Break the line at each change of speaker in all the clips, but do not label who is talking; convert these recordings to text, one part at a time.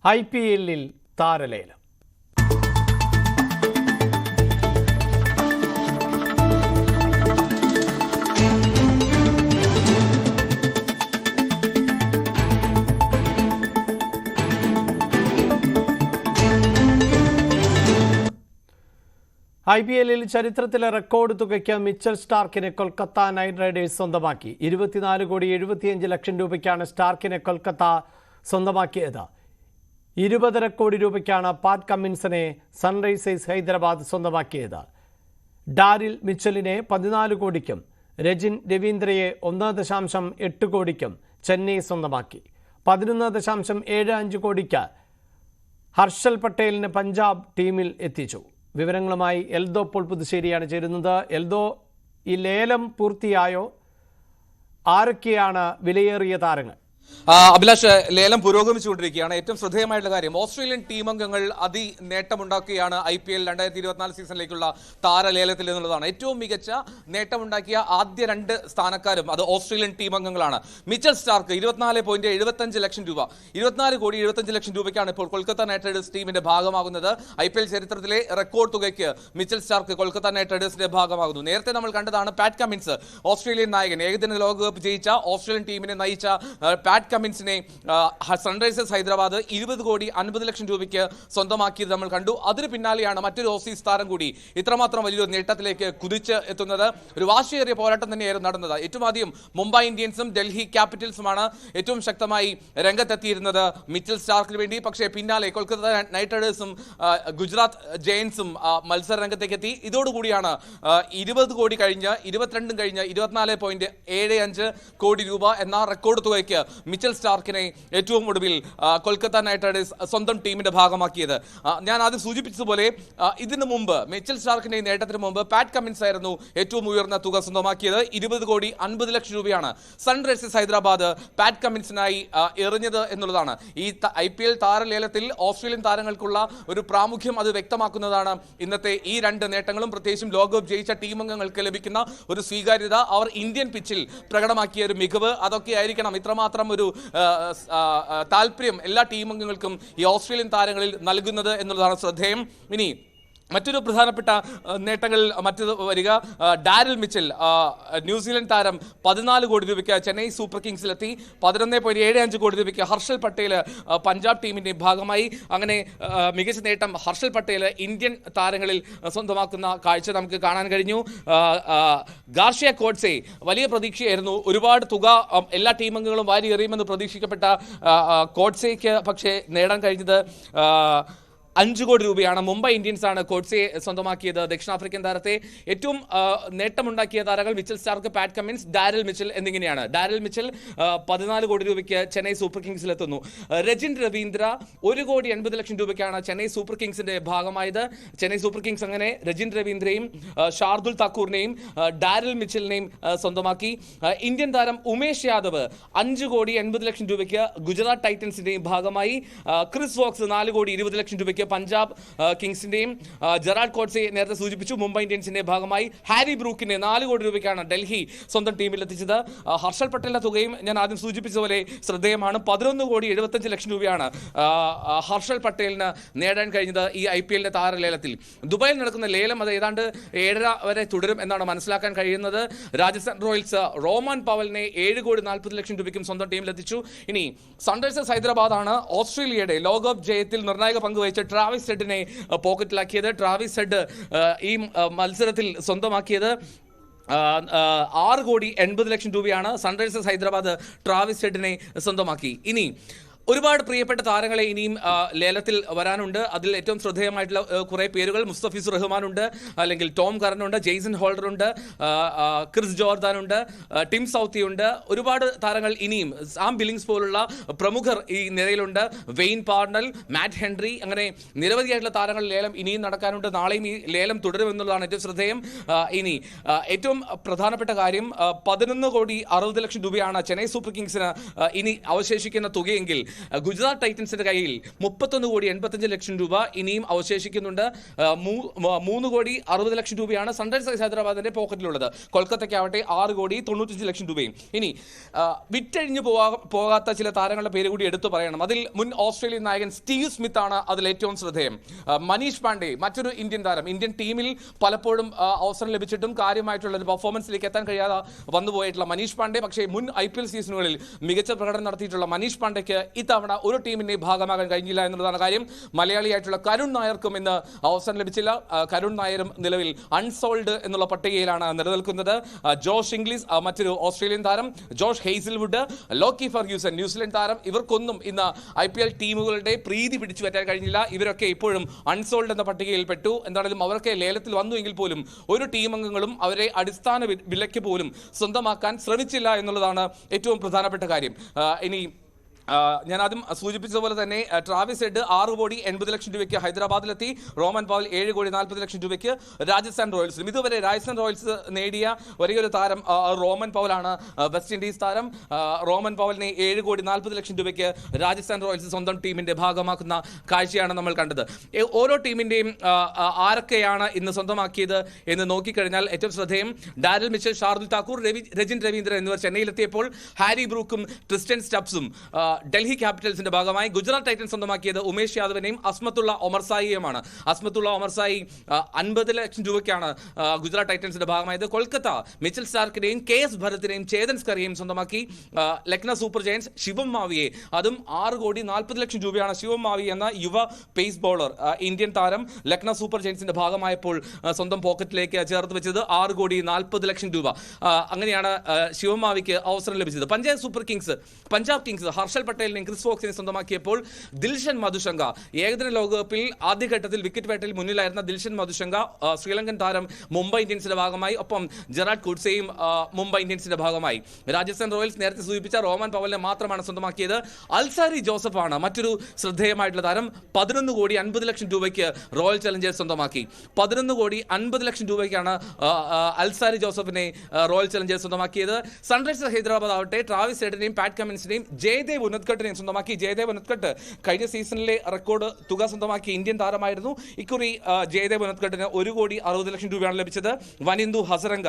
IPL-ൽ താരലേലം. IPL-ൽ ചരിത്രത്തിലെ റെക്കോർഡ് തുകയ്ക്ക് Mitchell സ്റ്റാർക്കിനെ Kolkata night Riders സ്വന്തമാക്കി. 24,75,00,000 രൂപയ്ക്കാണ് സ്റ്റാർക്കിനെ കൊൽക്കത്ത സ്വന്തമാക്കിയത്. 20.5 കോടി രൂപയ്ക്കാണ് പാറ്റ് കമ്മിൻസിനെ സൺറൈസേഴ്സ് ഹൈദരാബാദ് സ്വന്തമാക്കിയത്. ഡാരിൽ മിച്ചലിനെ 14 കോടിക്കും രജിൻ രവീന്ദ്രയെ 1.8 കോടിക്കും ചെന്നൈ സ്വന്തമാക്കി. 11.75 കോടിക്ക് ഹർഷൽ പട്ടേലിന് പഞ്ചാബ് ടീമിൽ എത്തിച്ചു. വിവരങ്ങളുമായി എൽദോ പോൾ പുതുശ്ശേരിയാണ് ചേരുന്നത്. എൽദോ, ഈ ലേലം പൂർത്തിയായോ? ആരൊക്കെയാണ് വിലയേറിയ താരങ്ങൾ?
അഭിലാഷ്, ലേലം പുരോഗമിച്ചുകൊണ്ടിരിക്കുകയാണ്. ഏറ്റവും ശ്രദ്ധേയമായിട്ടുള്ള കാര്യം, ഓസ്ട്രേലിയൻ ടീം അംഗങ്ങൾ നേട്ടമുണ്ടാക്കുകയാണ് IPL 2024 സീസണിലേക്കുള്ള താരലേലത്തിൽ എന്നുള്ളതാണ്. ഏറ്റവും മികച്ച നേട്ടമുണ്ടാക്കിയ ആദ്യ 2 സ്ഥാനക്കാരും അത് ഓസ്ട്രേലിയൻ ടീം അംഗങ്ങളാണ്. മിച്ചൽ സ്റ്റാർക്ക് 24.75 ലക്ഷം രൂപ, 24.75 കോടി രൂപയ്ക്കാണ് ഇപ്പോൾ കൊൽക്കത്ത നൈറ്റ് റൈഡേഴ്സ് ടീമിന്റെ ഭാഗമാകുന്നത്. IPL ചരിത്രത്തിലെ റെക്കോർഡ് തുകയ്ക്ക് മിച്ചൽ സ്റ്റാർക്ക് കൊൽക്കത്ത നൈറ്റ് റൈഡേഴ്സിന്റെ ഭാഗമാകുന്നു. നേരത്തെ നമ്മൾ കണ്ടതാണ് പാറ്റ് കമ്മിൻസ്, ഓസ്ട്രേലിയൻ നായകൻ, ഏകദിന ലോകകപ്പ് ജയിച്ച ഓസ്ട്രേലിയൻ ടീമിനെ നയിച്ച പാറ്റ് കമ്മിൻസിനെ സൺറൈസേഴ്സ് ഹൈദരാബാദ് 20.50 കോടി രൂപയ്ക്ക് സ്വന്തമാക്കിയത് നമ്മൾ കണ്ടു. അതിന് പിന്നാലെയാണ് മറ്റൊരു ഓസീസ് താരം കൂടി ഇത്രമാത്രം വലിയൊരു നേട്ടത്തിലേക്ക് കുതിച്ച് എത്തുന്നത്. ഒരു വാശിയേറിയ പോരാട്ടം തന്നെയായിരുന്നു നടന്നത്. ഏറ്റവും ആദ്യം മുംബൈ ഇന്ത്യൻസും ഡൽഹി ക്യാപിറ്റൽസുമാണ് ഏറ്റവും ശക്തമായി രംഗത്തെത്തിയിരുന്നത് മിച്ചൽ സ്റ്റാർക്കിന് വേണ്ടി. പക്ഷേ പിന്നാലെ കൊൽക്കത്ത നൈറ്റ് റൈഡേഴ്സും ഗുജറാത്ത് ജയൻസും മത്സര രംഗത്തേക്ക് എത്തി. ഇതോടുകൂടിയാണ് 20 കോടി കഴിഞ്ഞ് 22 കഴിഞ്ഞ് 24.75 കോടി രൂപ എന്ന റെക്കോർഡ് തുകയ്ക്ക് മിച്ചൽ സ്റ്റാർക്കിനെ ഏറ്റവും ഒടുവിൽ കൊൽക്കത്ത നൈറ്റ് റൈഡേഴ്സ് സ്വന്തം ടീമിന്റെ ഭാഗമാക്കിയത്. ഞാൻ ആദ്യം സൂചിപ്പിച്ചതുപോലെ ഇതിനു മുമ്പ് മിച്ചൽ സ്റ്റാർക്കിന്റെ നേട്ടത്തിന് മുമ്പ് പാറ്റ് കമ്മിൻസ് ആയിരുന്നു ഏറ്റവും ഉയർന്ന തുക സ്വന്തമാക്കിയത്. 20.50 കോടി രൂപയാണ് സൺറൈസേഴ്സ് ഹൈദരാബാദ് പാറ്റ് കമ്മിൻസിനായി എറിഞ്ഞത് എന്നുള്ളതാണ്. ഈ IPL താരലേലത്തിൽ ഓസ്ട്രേലിയൻ താരങ്ങൾക്കുള്ള ഒരു പ്രാമുഖ്യം അത് വ്യക്തമാക്കുന്നതാണ് ഇന്നത്തെ ഈ 2 നേട്ടങ്ങളും. പ്രത്യേകിച്ചും ലോകകപ്പ് ജയിച്ച ടീം അംഗങ്ങൾക്ക് ലഭിക്കുന്ന ഒരു സ്വീകാര്യത, അവർ ഇന്ത്യൻ പിച്ചിൽ പ്രകടമാക്കിയ ഒരു മികവ്, അതൊക്കെ ആയിരിക്കണം ഇത്രമാത്രം ഒരു താല്പര്യം എല്ലാ ടീം അംഗങ്ങൾക്കും ഈ ഓസ്ട്രേലിയൻ താരങ്ങളിൽ നൽകുന്നത് എന്നുള്ളതാണ് ശ്രദ്ധേയം. ഇനി മറ്റൊരു പ്രധാനപ്പെട്ട നേട്ടങ്ങൾ വരിക, ഡാരിൽ മിച്ചൽ, ന്യൂസിലൻഡ് താരം 14 കോടി രൂപയ്ക്ക് ചെന്നൈ സൂപ്പർ കിങ്സിലെത്തി. 11.75 കോടി രൂപയ്ക്ക് ഹർഷൽ പട്ടേൽ പഞ്ചാബ് ടീമിൻ്റെ ഭാഗമായി. അങ്ങനെ മികച്ച നേട്ടം ഹർഷൽ പട്ടേൽ ഇന്ത്യൻ താരങ്ങളിൽ സ്വന്തമാക്കുന്ന കാഴ്ച നമുക്ക് കാണാൻ കഴിഞ്ഞു. ഗാർഷ്യ കോഡ്സെ വലിയ പ്രതീക്ഷയായിരുന്നു. ഒരുപാട് തുക എല്ലാ ടീം അംഗങ്ങളും വാരി എറിയുമെന്ന് പ്രതീക്ഷിക്കപ്പെട്ട കോഡ്സെയ്ക്ക് പക്ഷേ നേടാൻ കഴിഞ്ഞത് 5 കോടി രൂപയാണ്. മുംബൈ ഇന്ത്യൻസ് ആണ് കോഡ്സെ സ്വന്തമാക്കിയത്. ദക്ഷിണാഫ്രിക്കൻ താരത്തെ ഏറ്റവും നേട്ടമുണ്ടാക്കിയ താരങ്ങൾ Mitchell Starc, Pat Cummins, Daryl Mitchell എന്നിങ്ങനെയാണ്. ഡാരിൽ മിച്ചൽ 14 കോടി രൂപയ്ക്ക് ചെന്നൈ സൂപ്പർ കിങ്സിലെത്തുന്നു. രജിൻ രവീന്ദ്ര 1.80 കോടി രൂപയ്ക്കാണ് ചെന്നൈ സൂപ്പർ കിങ്സിന്റെ ഭാഗമായത്. ചെന്നൈ സൂപ്പർ കിങ്സ് അങ്ങനെ രജിൻ രവീന്ദ്രയും ഷാർദുൽ താക്കൂറിനെയും ഡാരിൽ മിച്ചലിനെയും സ്വന്തമാക്കി. ഇന്ത്യൻ താരം ഉമേഷ് യാദവ് 5.80 കോടി രൂപയ്ക്ക് ഗുജറാത്ത് ടൈറ്റൻസിന്റെയും ഭാഗമായി. ക്രിസ് വോക്സ് 4.20 കോടി രൂപയ്ക്ക് പഞ്ചാബ് കിങ്സിന്റെയും. ജെറാഡ് കോഡ്സെ നേരത്തെ സൂചിപ്പിച്ചു, മുംബൈ ഇന്ത്യൻസിന്റെ ഭാഗമായി. ഹാരി ബ്രൂക്കിനെ 4 കോടി രൂപയ്ക്കാണ് ഡൽഹി സ്വന്തം ടീമിൽ എത്തിച്ചത്. ഹർഷൽ പട്ടേലിന്റെ തുകയും ഞാൻ ആദ്യം സൂചിപ്പിച്ചതുപോലെ ശ്രദ്ധേയമാണ്. 11.75 കോടി രൂപയാണ് ഹർഷൽ പട്ടേലിന് നേടാൻ കഴിഞ്ഞത് ഈ IPL താരലേലത്തിൽ. ദുബായിൽ നടക്കുന്ന ലേലം അത് ഏതാണ്ട് 7:30 വരെ തുടരും എന്നാണ് മനസ്സിലാക്കാൻ കഴിയുന്നത്. രാജസ്ഥാൻ റോയൽസ് റോമാൻ പവലിനെ 7.40 കോടി രൂപയ്ക്കും സ്വന്തം ടീമിലെത്തിച്ചു. ഇനി സൺറൈസേഴ്സ് ഹൈദരാബാദാണ് ഓസ്ട്രേലിയയുടെ ലോകകപ്പ് ജയത്തിൽ നിർണായക പങ്കുവഹിച്ച ട്രാവിസ് ഹെഡിനെ പോക്കറ്റിലാക്കിയത്. ട്രാവിസ് ഹെഡ് ഈ മത്സരത്തിൽ സ്വന്തമാക്കിയത് 6.80 കോടി രൂപയാണ്. സൺറൈസേഴ്സ് ഹൈദരാബാദ് ട്രാവിസ് ഹെഡിനെ സ്വന്തമാക്കി. ഇനി ഒരുപാട് പ്രിയപ്പെട്ട താരങ്ങളെ ഇനിയും ലേലത്തിൽ വരാനുണ്ട്. അതിൽ ഏറ്റവും ശ്രദ്ധേയമായിട്ടുള്ള കുറേ പേരുകൾ, മുസ്തഫിസുർ റഹ്മാനുണ്ട്, അല്ലെങ്കിൽ ടോം കറനുണ്ട്, ജെയ്സൺ ഹോൾഡറുണ്ട്, ക്രിസ് ജോർദാനുണ്ട്, ടിം സൗത്തിയുണ്ട്. ഒരുപാട് താരങ്ങൾ ഇനിയും, സാം ബില്ലിങ്സ് പോലുള്ള പ്രമുഖർ ഈ നിരയിലുണ്ട്. വെയിൻ പാർണൽ, മാറ്റ് ഹെൻറി, അങ്ങനെ നിരവധിയായിട്ടുള്ള താരങ്ങൾ ലേലം ഇനിയും നടക്കാനുണ്ട്. നാളെയും ഈ ലേലം തുടരുമെന്നുള്ളതാണ് ഏറ്റവും ശ്രദ്ധേയം. ഇനി ഏറ്റവും പ്രധാനപ്പെട്ട കാര്യം, 11.60 കോടി രൂപയാണ് ചെന്നൈ സൂപ്പർ കിങ്സിന് ഇനി അവശേഷിക്കുന്ന തുകയെങ്കിൽ ഗുജറാത്ത് ടൈറ്റൻസിന്റെ കയ്യിൽ 31,85,00,000 രൂപ ഇനിയും അവശേഷിക്കുന്നുണ്ട്. 3,60,00,000 രൂപയാണ് സൺറൈസേഴ്സ് ഹൈദരാബാദിന്റെ പോക്കറ്റിലുള്ളത്. കൊൽക്കത്തയ്ക്കാവട്ടെ 6,95,00,000 രൂപയും. ഇനി വിറ്റഴിഞ്ഞു പോകാത്ത ചില താരങ്ങളുടെ പേര് കൂടി എടുത്തു പറയണം. അതിൽ മുൻ ഓസ്ട്രേലിയൻ നായകൻ സ്റ്റീവ് സ്മിത്ത് ആണ് അതിൽ ഏറ്റവും ശ്രദ്ധേയം. മനീഷ് പാണ്ഡെ മറ്റൊരു ഇന്ത്യൻ താരം. ഇന്ത്യൻ ടീമിൽ പലപ്പോഴും അവസരം ലഭിച്ചിട്ടും കാര്യമായിട്ടുള്ള ഒരു പെർഫോമൻസിലേക്ക് എത്താൻ കഴിയാതെ വന്നുപോയിട്ടുള്ള മനീഷ് പാണ്ഡെ, പക്ഷേ മുൻ IPL സീസണുകളിൽ മികച്ച പ്രകടനം നടത്തിയിട്ടുള്ള മനീഷ് പാണ്ഡെയ്ക്ക് ഇത്തവണ ഒരു ടീമിന്റെ ഭാഗമാകാൻ കഴിഞ്ഞില്ല എന്നുള്ളതാണ് കാര്യം. മലയാളിയായിട്ടുള്ള കരുൺ നായർക്കും ഇന്ന് അവസരം ലഭിച്ചില്ല. കരുൺ നായരും നിലവിൽ അൺസോൾഡ് എന്നുള്ള പട്ടികയിലാണ് നിലനിൽക്കുന്നത്. ജോഷ് ഇംഗ്ലീഷ് മറ്റൊരു ഓസ്ട്രേലിയൻ താരം, ജോഷ് ഹെയ്സിൽവുഡ്, ലോക്കി ഫെർഗ്യൂസൺ ന്യൂസിലൻഡ് താരം, ഇവർക്കൊന്നും ഇന്ന് IPL ടീമുകളുടെ പ്രീതി പിടിച്ചു പറ്റാൻ കഴിഞ്ഞില്ല. ഇവരൊക്കെ ഇപ്പോഴും അൺസോൾഡ് എന്ന പട്ടികയിൽ പെട്ടു. എന്തായാലും അവരൊക്കെ ലേലത്തിൽ വന്നുവെങ്കിൽ പോലും ഒരു ടീം അംഗങ്ങളും അവരെ അടിസ്ഥാന വിലയ്ക്ക് പോലും സ്വന്തമാക്കാൻ ശ്രമിച്ചില്ല എന്നുള്ളതാണ് ഏറ്റവും പ്രധാനപ്പെട്ട കാര്യം. ഇനി ഞാൻ ആദ്യം സൂചിപ്പിച്ചതുപോലെ തന്നെ ട്രാവിസ് ഹെഡ് 6,80,00,000 രൂപയ്ക്ക് ഹൈദരാബാദിലെത്തി. റോമൻ പവൽ 7,40,00,000 രൂപയ്ക്ക് രാജസ്ഥാൻ റോയൽസിലും. ഇതുവരെ രാജസ്ഥാൻ റോയൽസ് നേടിയ ഒരേയൊരു താരം റോമൻ പവലാണ്, വെസ്റ്റ് ഇൻഡീസ് താരം. റോമൻ പവലിനെ 7,40,00,000 രൂപയ്ക്ക് രാജസ്ഥാൻ റോയൽസ് സ്വന്തം ടീമിന്റെ ഭാഗമാക്കുന്ന കാഴ്ചയാണ് നമ്മൾ കണ്ടത്. ഓരോ ടീമിന്റെയും ആരൊക്കെയാണ് ഇന്ന് സ്വന്തമാക്കിയത് എന്ന് നോക്കിക്കഴിഞ്ഞാൽ ഏറ്റവും ശ്രദ്ധേയം ഡാരൽ മിച്ചൽ, ഷാർദുൽ താക്കൂർ, രജിൻ രവീന്ദ്രൻ എന്നിവർ ചെന്നൈയിലെത്തിയപ്പോൾ ഹാരി ബ്രൂക്കും ട്രിസ്റ്റൻ സ്റ്റബ്സും ഡൽഹി ക്യാപിറ്റൽസിന്റെ ഭാഗമായി ഗുജറാത്ത് ടൈറ്റൻസ് സ്വന്തമാക്കിയത് ഉമേഷ് യാദവിനെയും അസ്മത്തുള്ള ഒമർസായിയുമാണ്. അസ്മത്തുള്ള ഒമർസായി 50,00,000 രൂപയ്ക്കാണ് ഗുജറാത്ത് ടൈറ്റൻസിന്റെ ഭാഗമായത്. കൊൽക്കത്ത മിച്ചൽ സ്റ്റാർക്കിനെയും KS ഭരത്തിനെയും ചേതൻ സ്കറിയെയും സ്വന്തമാക്കി. ലക്നൗ സൂപ്പർ ജയൻസ് ശിവം മാവിയെ, അതും 6,40,00,000 രൂപയാണ് ശിവം മാവി എന്ന യുവ പേസ് ബോളർ ഇന്ത്യൻ താരം ലക്നൗ സൂപ്പർ ജയൻസിന്റെ ഭാഗമായപ്പോൾ സ്വന്തം പോക്കറ്റിലേക്ക് ചേർത്ത് വെച്ചത് 6,40,00,000 രൂപ. അങ്ങനെയാണ് ശിവം മാവിക്ക് അവസരം ലഭിച്ചത്. പഞ്ചാബ് കിങ്സ് ഹർഷൽ പട്ടേലിനെയും ക്രിസ് വോക്സിനെയും സ്വന്തമാക്കിയപ്പോൾ ദിൽഷൻ മധുശങ്ക, ഏകദിന ലോകകപ്പിൽ ആദ്യഘട്ടത്തിൽ വിക്കറ്റ് വേട്ടയിൽ മുന്നിലായിരുന്ന ദിൽഷൻ മധുശങ്ക ശ്രീലങ്കൻ താരം മുംബൈ ഇന്ത്യൻസിന്റെ ഭാഗമായി. ഒപ്പം ജെറാഡ് കുഡ്സയും മുംബൈ ഇന്ത്യൻസിന്റെ ഭാഗമായി. രാജസ്ഥാൻ റോയൽസ് നേരത്തെ സൂചിപ്പിച്ച റോമൻ പവലിനെ മാത്രമാണ് സ്വന്തമാക്കിയത്. അൽസാരി ജോസഫാണ് മറ്റൊരു ശ്രദ്ധേയമായിട്ടുള്ള താരം. 11,50,00,000 രൂപയ്ക്ക് റോയൽ ചലഞ്ചേഴ്സ് സ്വന്തമാക്കി. 11,50,00,000 രൂപയ്ക്കാണ് അൽസാരി ജോസഫിനെ റോയൽ ചലഞ്ചേഴ്സ് സ്വന്തമാക്കിയത്. സൺറൈസേഴ്സ് ഹൈദരാബാദ് ആവട്ടെ ട്രാവിസ് ഹെഡിനെയും പാറ്റ് കമിൻസിനെയും ജയദേവ് ഉനദ്കട്ടിനെയും സ്വന്തമാക്കി. ജയദേവ് ഉനദ്കട്ട് കഴിഞ്ഞ സീസണിലെ റെക്കോർഡ് തുക സ്വന്തമാക്കിയ ഇന്ത്യൻ താരമായിരുന്നു. ഇക്കുറി ജയദേവ് ഉനദ്കട്ടിന് 1,60,00,000 രൂപയാണ് ലഭിച്ചത്. വനിന്ദു ഹസരംഗ,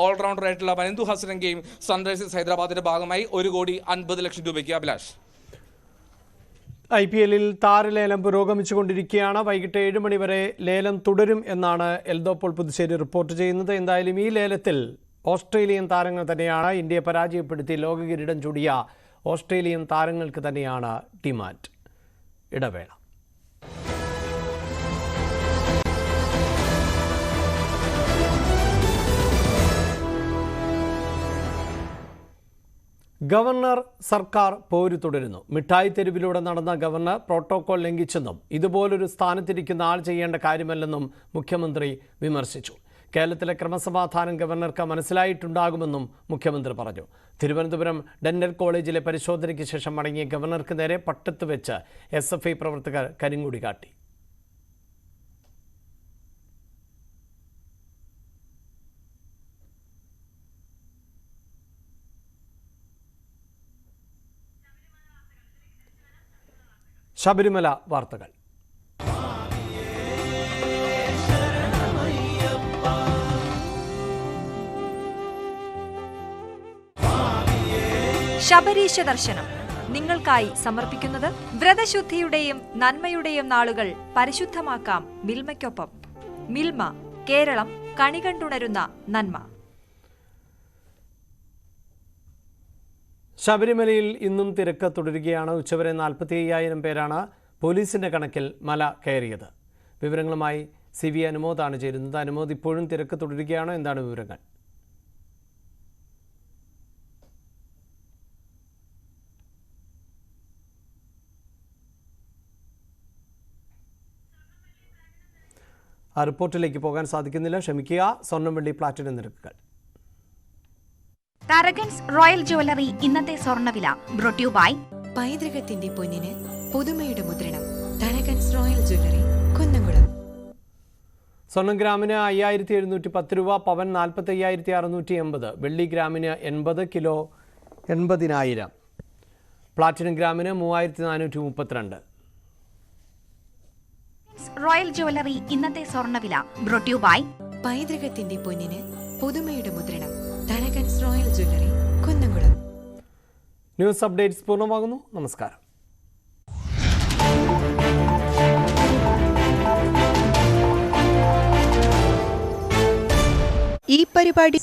ഓൾറൗണ്ടർ ആയിട്ടുള്ള വനിന്ദു ഹസരംഗയും സൺറൈസേഴ്സ് ഹൈദരാബാദിന്റെ ഭാഗമായി 1,50,00,000 രൂപയ്ക്ക്. അഭിലാഷ്,
IPL-ൽ താരലേലം പുരോഗമിച്ചുകൊണ്ടിരിക്കുകയാണ്. വൈകിട്ട് 7 മണി വരെ ലേലം തുടരും എന്നാണ് എൽദോപ്പോൾ പുതുശ്ശേരി റിപ്പോർട്ട് ചെയ്യുന്നത്. എന്തായാലും ഈ ലേലത്തിൽ ഓസ്ട്രേലിയൻ താരങ്ങൾ തന്നെയാണ്. ഇന്ത്യയെ പരാജയപ്പെടുത്തി ലോക കിരീടം ചൂടിയ ഓസ്ട്രേലിയൻ താരങ്ങൾക്ക് തന്നെയാണ് ഡിമാൻഡ്. ഇടവേള. ഗവർണർ സർക്കാർ പോര് തുടരുന്നു. മിഠായി തെരുവിലൂടെ നടന്ന ഗവർണർ പ്രോട്ടോകോൾ ലംഘിച്ചെന്നും ഇതുപോലൊരു സ്ഥാനത്തിരിക്കുന്ന ആൾ ചെയ്യേണ്ട കാര്യമല്ലെന്നും മുഖ്യമന്ത്രി വിമർശിച്ചു. കേരളത്തിലെ ക്രമസമാധാനം ഗവർണർക്ക് മനസ്സിലായിട്ടുണ്ടാകുമെന്നും മുഖ്യമന്ത്രി പറഞ്ഞു. തിരുവനന്തപുരം ഡെന്റൽ കോളേജിലെ പരിശോധനയ്ക്ക് ശേഷം മടങ്ങിയ ഗവർണർക്ക് നേരെ പട്ടത്ത് വെച്ച് SFI പ്രവർത്തകർ കരിങ്കൊടി കാട്ടി. ശബരിമല വാർത്തകൾ.
ശബരീശ ദർശനം നിങ്ങൾക്കായി സമർപ്പിക്കുന്നത് വ്രതശുദ്ധിയുടെയും നന്മയുടെയും നാളുകൾ പരിശുദ്ധമാക്കാം മിൽമയ്ക്കൊപ്പം. മിൽമ, കേരളം കണികണ്ടുണരുന്ന നന്മ.
ശബരിമലയിൽ ഇന്നും തിരക്ക് തുടരുകയാണ്. ഉച്ചവരെ 45,000 പേരാണ് പോലീസിന്റെ കണക്കിൽ മല കയറിയത്. വിവരങ്ങളുമായി CV അനുമോദാണ് ചേരുന്നത്. അനുമോദ്, ഇപ്പോഴും തിരക്ക് തുടരുകയാണോ? എന്താണ് വിവരങ്ങൾ? ആ റിപ്പോർട്ടിലേക്ക് പോകാൻ സാധിക്കുന്നില്ല, ക്ഷമിക്കുക. സ്വർണ്ണം, വെള്ളി, പ്ലാറ്റിനം നിരക്കുകൾ.
തരകൻസ് റോയൽ ജ്വല്ലറി ഇന്നത്തെ സ്വർണ്ണവില ബ്രോട്ട് യു ബൈ
പൈതൃകത്തിന്റെ പൊന്നിന് പുതുമയുടെ മുദ്രണം. Tharakans Royal Jewellery, Kunnamkulam.
സ്വർണ്ണം ഗ്രാമിന് 5,710 രൂപ, പവൻ 45,680, വെള്ളി ഗ്രാമിന് 80, കിലോ 80,000. പ്ലാറ്റിനം ഗ്രാമിന് 3432.
റോയൽ ജ്വല്ലറി ഇന്നത്തെ സ്വർണ്ണവില ബ്രോട്ട് യു ബൈ
പൈതൃകത്തിന്റെ പൊന്നിന് പുതുമയുടെ മുദ്രണം Tharakans Royal Jewellery Kunnamkulam.
News updates പൂർണ്ണമാകുന്നു. നമസ്കാരം.
ഈ പരിപാടി